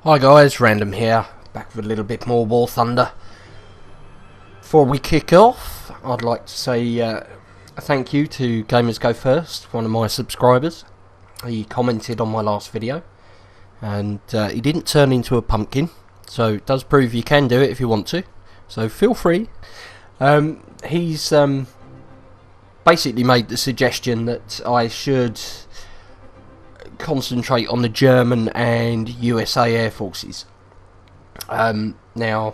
Hi guys, Random here, back with a little bit more War Thunder. Before we kick off, I'd like to say a thank you to Gamers Go First, one of my subscribers. He commented on my last video, and he didn't turn into a pumpkin, so it does prove you can do it if you want to, so feel free. He's basically made the suggestion that I should concentrate on the German and USA Air Forces. Now,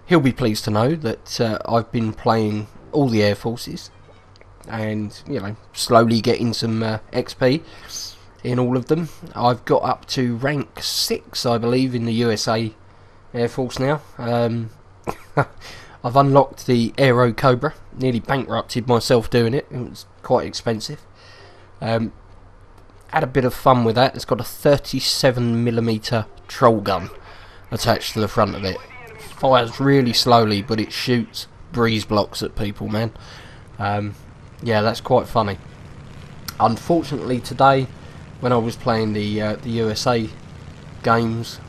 he'll be pleased to know that I've been playing all the Air Forces and, you know, slowly getting some XP in all of them. I've got up to rank 6, I believe, in the USA Air Force now. I've unlocked the Aero Cobra, nearly bankrupted myself doing it. It was quite expensive. Had a bit of fun with that. It's got a 37mm troll gun attached to the front of it. Fires really slowly, but it shoots breeze blocks at people, man. Yeah, that's quite funny. Unfortunately, today, when I was playing the USA games,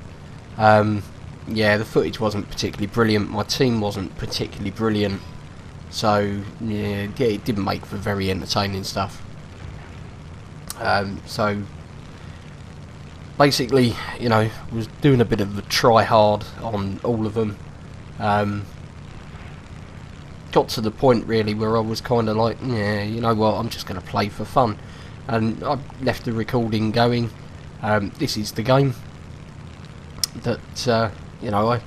yeah, the footage wasn't particularly brilliant. My team wasn't particularly brilliant, so yeah, it didn't make for very entertaining stuff. So basically, you know, was doing a bit of a try hard on all of them. Got to the point really where I was kind of like, yeah, you know what, I'm just going to play for fun, and I left the recording going. This is the game that you know, I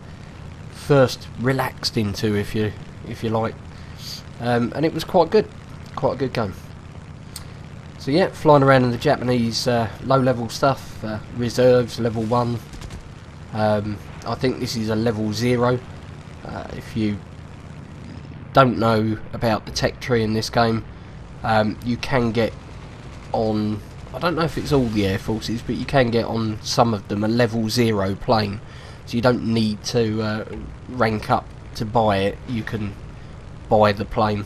first relaxed into, if you like, and it was quite a good game. So yeah, flying around in the Japanese low-level stuff, reserves, level 1. I think this is a level 0. If you don't know about the tech tree in this game, you can get on, I don't know if it's all the Air Forces, but you can get on some of them a level 0 plane. So you don't need to rank up to buy it, you can buy the plane.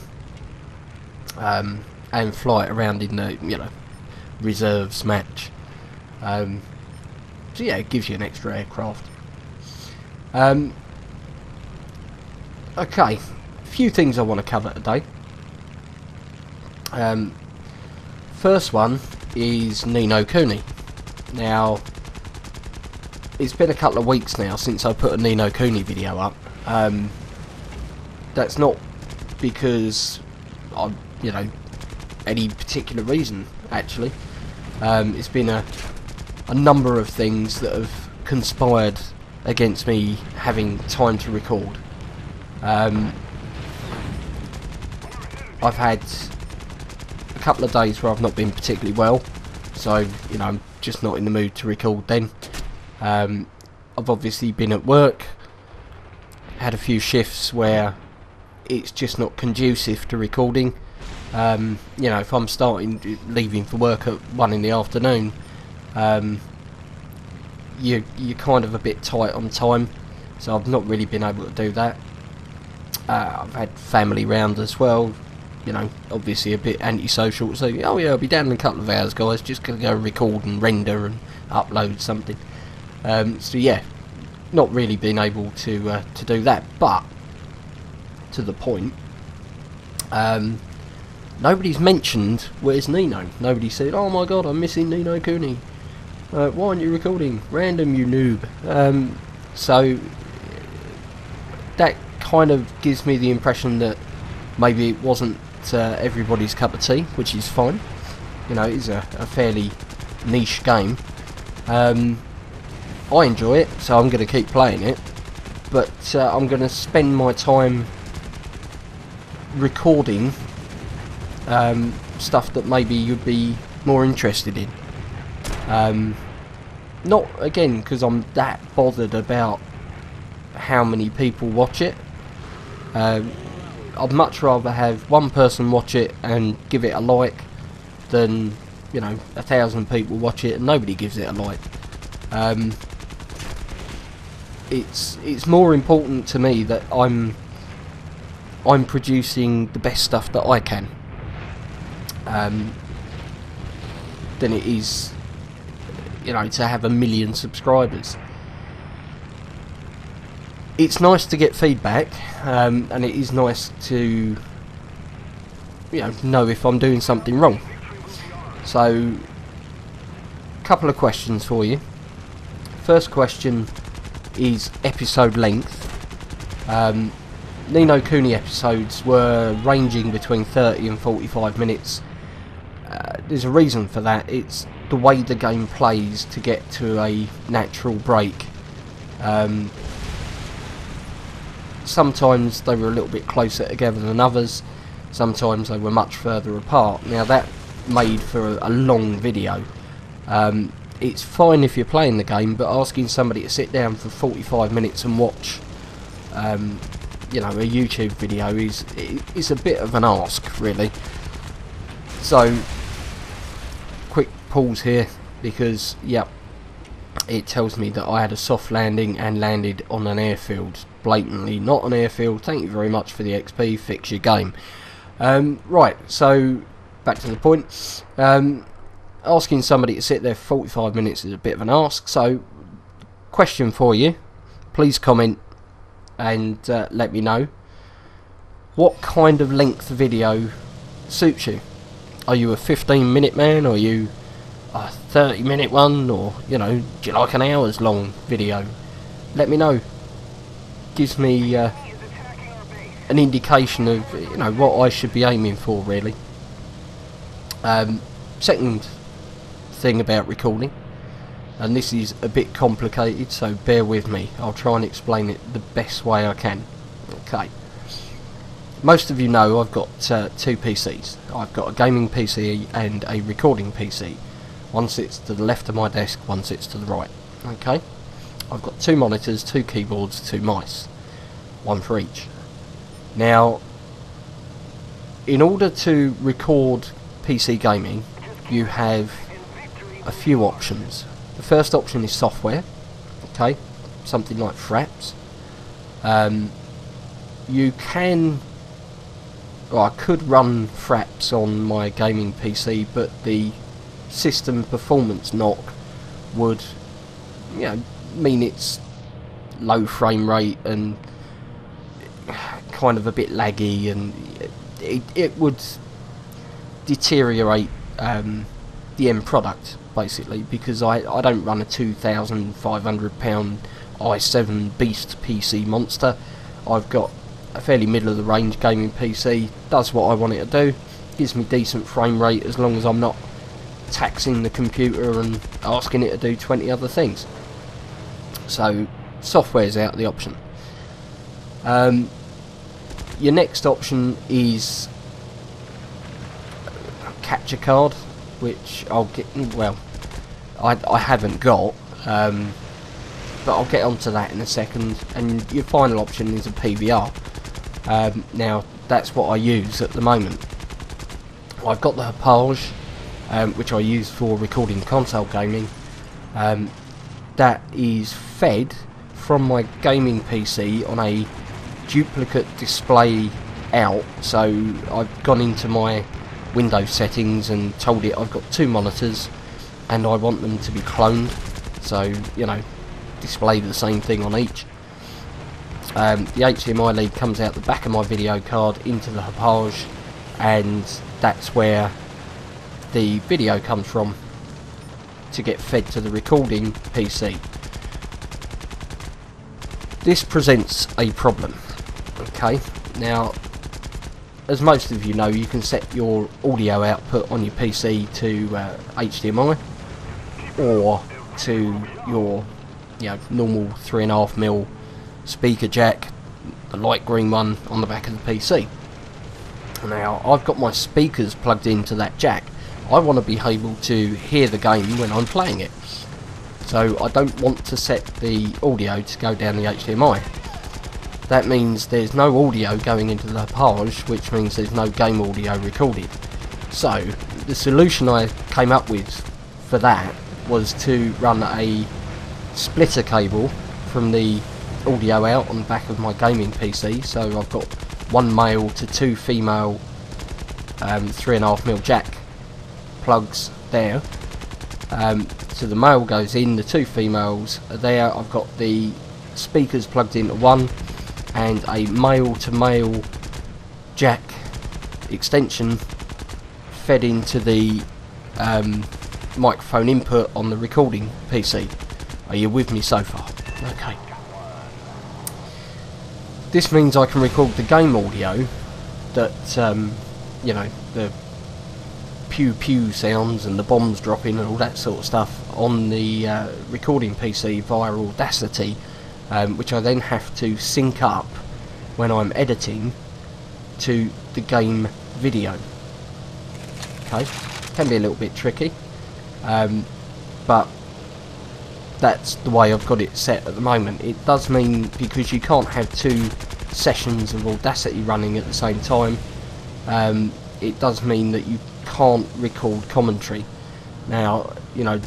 And fly it around in the, you know, reserves match. So yeah, it gives you an extra aircraft. Okay, a few things I want to cover today. First one is Ni no Kuni. Now, it's been a couple of weeks now since I put a Ni no Kuni video up. That's not because I'm, you know, any particular reason, actually. It's been a number of things that have conspired against me having time to record. I've had a couple of days where I've not been particularly well, so, you know, I'm just not in the mood to record then. I've obviously been at work, had a few shifts where it's just not conducive to recording. You know, if I'm leaving for work at 1 in the afternoon, you're kind of a bit tight on time, so I've not really been able to do that. I've had family round as well, you know, obviously a bit antisocial, so oh yeah, I'll be down in a couple of hours, guys, just gonna go record and render and upload something. So yeah, not really been able to do that, but to the point. Nobody's mentioned where's Nino. Nobody said, oh my god, I'm missing Ni no Kuni. Why aren't you recording? Random, you noob. So that kind of gives me the impression that maybe it wasn't everybody's cup of tea, which is fine. You know, it is a fairly niche game. I enjoy it, so I'm going to keep playing it. But I'm going to spend my time recording stuff that maybe you'd be more interested in. Not again because I'm that bothered about how many people watch it. I'd much rather have one person watch it and give it a like than, you know, 1,000 people watch it and nobody gives it a like. It's more important to me that I'm producing the best stuff that I can. Than it is, you know, to have 1 million subscribers. it's nice to get feedback, and it is nice to know if I'm doing something wrong. So, a couple of questions for you. First question is episode length. Ni no Kuni episodes were ranging between 30 and 45 minutes. There's a reason for that. It's the way the game plays to get to a natural break. Sometimes they were a little bit closer together than others. Sometimes they were much further apart. Now that made for a long video. It's fine if you're playing the game, but asking somebody to sit down for 45 minutes and watch a YouTube video is a bit of an ask, really. So, quick pause here, because it tells me that I had a soft landing and landed on an airfield. Blatantly not an airfield. Thank you very much for the XP, fix your game. Right, so back to the point. Asking somebody to sit there for 45 minutes is a bit of an ask. So, question for you. Please comment and let me know. What kind of length video suits you? Are you a 15-minute man? Or are you a 30-minute one? Or, do you like an hour's long video? Let me know. Gives me an indication of, what I should be aiming for, really. Second thing about recording, and this is a bit complicated, so bear with me. I'll try and explain it the best way I can. Okay. Most of you know I've got two PCs. I've got a gaming PC and a recording PC. One sits to the left of my desk, one sits to the right. Okay. I've got two monitors, two keyboards, two mice. One for each. Now, in order to record PC gaming, you have a few options. The first option is software, okay, something like Fraps. You can, I could run Fraps on my gaming PC, but the system performance knock would, mean it's low frame rate and kind of a bit laggy, and it would deteriorate the end product, basically, because I don't run a £2,500 i7 beast PC monster. I've got a fairly middle of the range gaming PC, does what I want it to do, gives me decent frame rate as long as I'm not taxing the computer and asking it to do 20 other things. So software's out of the option. Your next option is capture card, which I'll get, well, I haven't got, but I'll get onto that in a second. And your final option is a PVR. Now that's what I use at the moment. I've got the Hauppauge, which I use for recording console gaming. That is fed from my gaming PC on a duplicate display out, so I've gone into my Windows settings and told it I've got two monitors and I want them to be cloned, so display the same thing on each. The HDMI lead comes out the back of my video card into the Hauppauge, and that's where the video comes from to get fed to the recording PC. This presents a problem. Okay, now, as most of you know, you can set your audio output on your PC to HDMI or to your normal 3.5mm speaker jack, the light green one on the back of the PC. Now, I've got my speakers plugged into that jack. I want to be able to hear the game when I'm playing it, so I don't want to set the audio to go down the HDMI. That means there's no audio going into the Hauppauge, which means there's no game audio recorded. So the solution I came up with for that was to run a splitter cable from the audio out on the back of my gaming PC. So I've got one male to two female 3.5mm jack plugs there. So the male goes in, the two females are there. I've got the speakers plugged into one and a male-to-male jack extension fed into the microphone input on the recording PC. Are you with me so far? Okay. This means I can record the game audio that, you know, the pew pew sounds and the bombs dropping and all that sort of stuff on the recording PC via Audacity, which I then have to sync up when I'm editing to the game video. Okay, can be a little bit tricky, but that's the way I've got it set at the moment. It does mean, because you can't have two sessions of Audacity running at the same time, it does mean that you can't record commentary. Now, you know,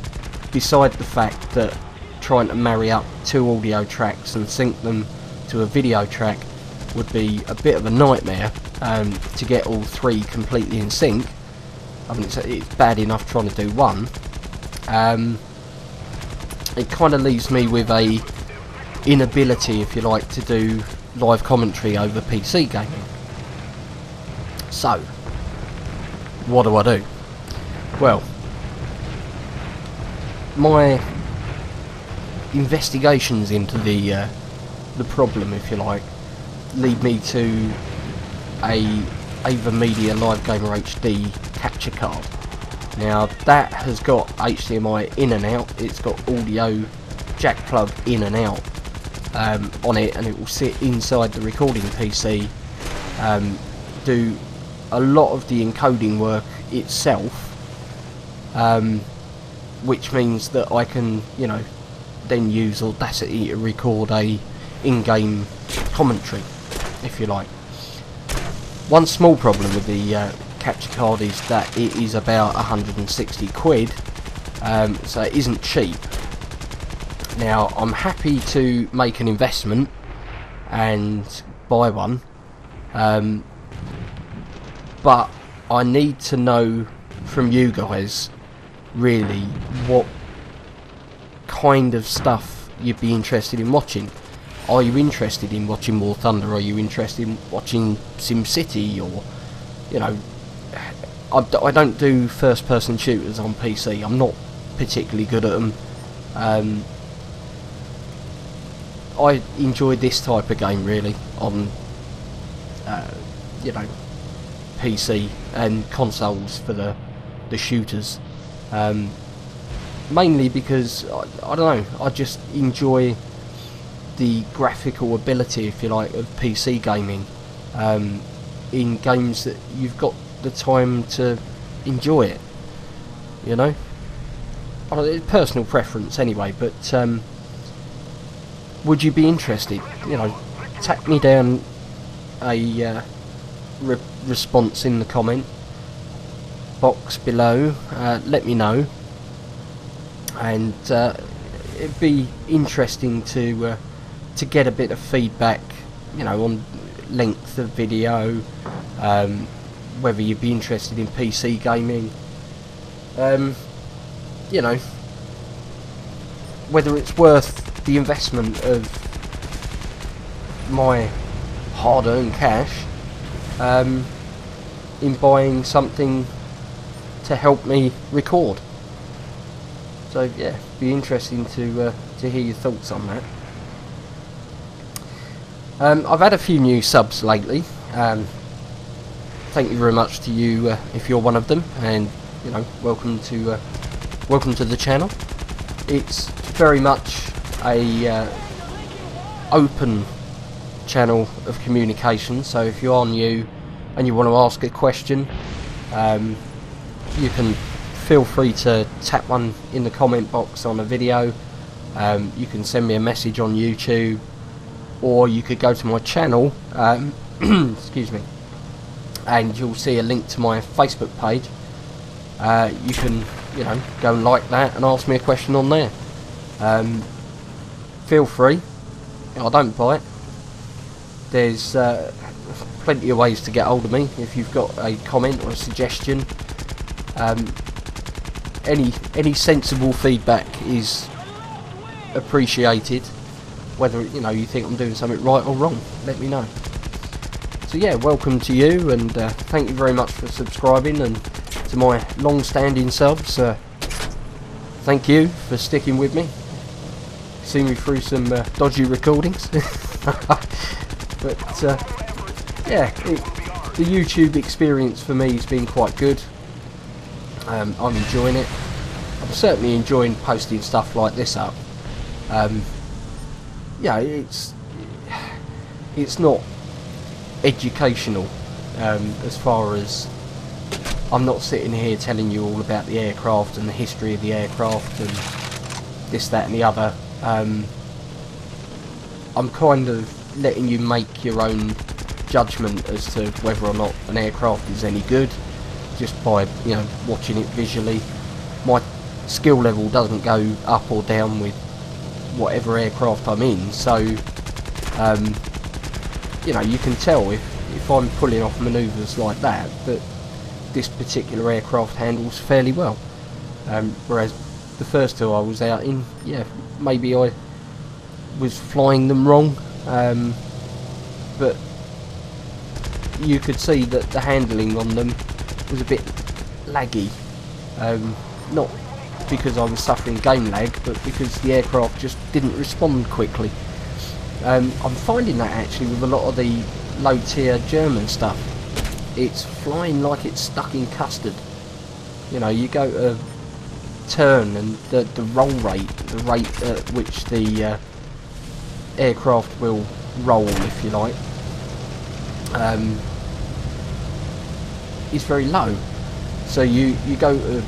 beside the fact that trying to marry up two audio tracks and sync them to a video track would be a bit of a nightmare, to get all three completely in sync. I mean, it's bad enough trying to do one. It kind of leaves me with a inability, if you like, to do live commentary over PC gaming. So, what do I do? Well, my investigations into the problem, if you like, lead me to a Ava Media Live Gamer HD capture card. Now that has got HDMI in and out, it's got audio jack plug in and out on it, and it will sit inside the recording PC, do a lot of the encoding work itself, which means that I can, you know, then use Audacity to record a in-game commentary, if you like. One small problem with the capture card is that it is about 160 quid, so it isn't cheap. Now I'm happy to make an investment and buy one, but I need to know from you guys really what kind of stuff you'd be interested in watching. Are you interested in watching War Thunder? Are you interested in watching SimCity? Or, you know, I don't do first person shooters on PC. I'm not particularly good at them. I enjoy this type of game really on you know, PC and consoles for the shooters, mainly because I don't know, I just enjoy the graphical ability, if you like, of PC gaming, in games that you've got the time to enjoy it, you know. It's personal preference anyway, but would you be interested? You know, tack me down a response in the comment box below, let me know, and it'd be interesting to get a bit of feedback, you know, on length of video, whether you'd be interested in PC gaming, you know, whether it's worth the investment of my hard-earned cash in buying something to help me record. So yeah, be interesting to hear your thoughts on that. I've had a few new subs lately. Thank you very much to you if you're one of them, and you know, welcome to the channel. It's very much a open channel of communication, so if you are new and you want to ask a question, you can feel free to tap one in the comment box on a video. You can send me a message on YouTube, or you could go to my channel, excuse me, and you'll see a link to my Facebook page. You can, you know, go and like that and ask me a question on there. Feel free. I don't bite. There's plenty of ways to get hold of me if you've got a comment or a suggestion. Any sensible feedback is appreciated. whether you think I'm doing something right or wrong. Let me know. So yeah, welcome to you, and thank you very much for subscribing, and to my long-standing subs, thank you for sticking with me. See me through some dodgy recordings. But yeah, the YouTube experience for me has been quite good. I'm enjoying it. I'm certainly enjoying posting stuff like this up. Yeah, it's not educational as far as I'm not sitting here telling you all about the aircraft and the history of the aircraft and this, that and the other. I'm kind of letting you make your own judgment as to whether or not an aircraft is any good just by watching it visually. My skill level doesn't go up or down with whatever aircraft I'm in, so you can tell if I'm pulling off manoeuvres like that this particular aircraft handles fairly well, whereas the first two I was out in, yeah, maybe I was flying them wrong, but you could see that the handling on them was a bit laggy, not because I was suffering game lag, but because the aircraft just didn't respond quickly. I'm finding that actually with a lot of the low tier German stuff, it's flying like it's stuck in custard. You go to turn and the roll rate, the rate at which the aircraft will roll, if you like, is very low. So you go to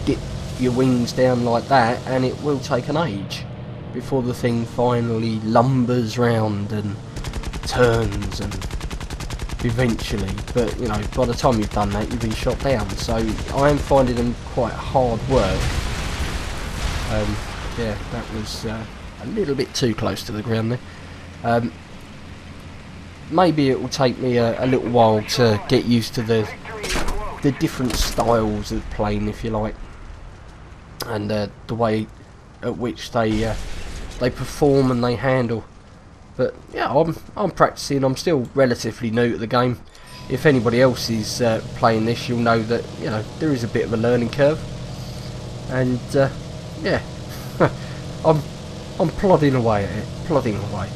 get your wings down like that, and it will take an age before the thing finally lumbers round and turns, and eventually, but by the time you've done that, you've been shot down. So I am finding them quite hard work. Yeah, that was a little bit too close to the ground there. Maybe it will take me a little while to get used to the different styles of plane, if you like, and the way at which they perform and they handle. But yeah, I'm practicing. I'm still relatively new to the game. If anybody else is playing this, you'll know that there is a bit of a learning curve, and yeah, I'm plodding away at it, plodding away.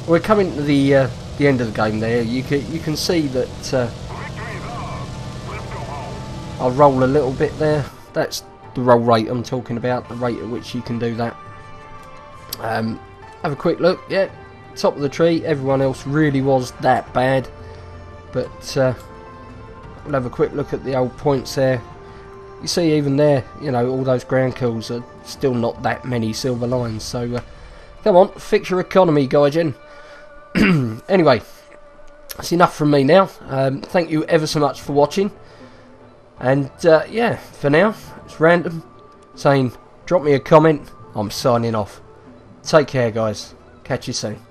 We're coming to the end of the game there. You can see that I'll roll a little bit there. That's the roll rate I'm talking about, the rate at which you can do that. Have a quick look. Yeah, top of the tree. Everyone else really was that bad, but we'll have a quick look at the old points there. You see, even there, all those ground kills are still not that many silver lines. So come on, fix your economy, Gaijin. Anyway, that's enough from me now. Thank you ever so much for watching, and yeah, for now it's Random saying drop me a comment. I'm signing off. Take care, guys. Catch you soon.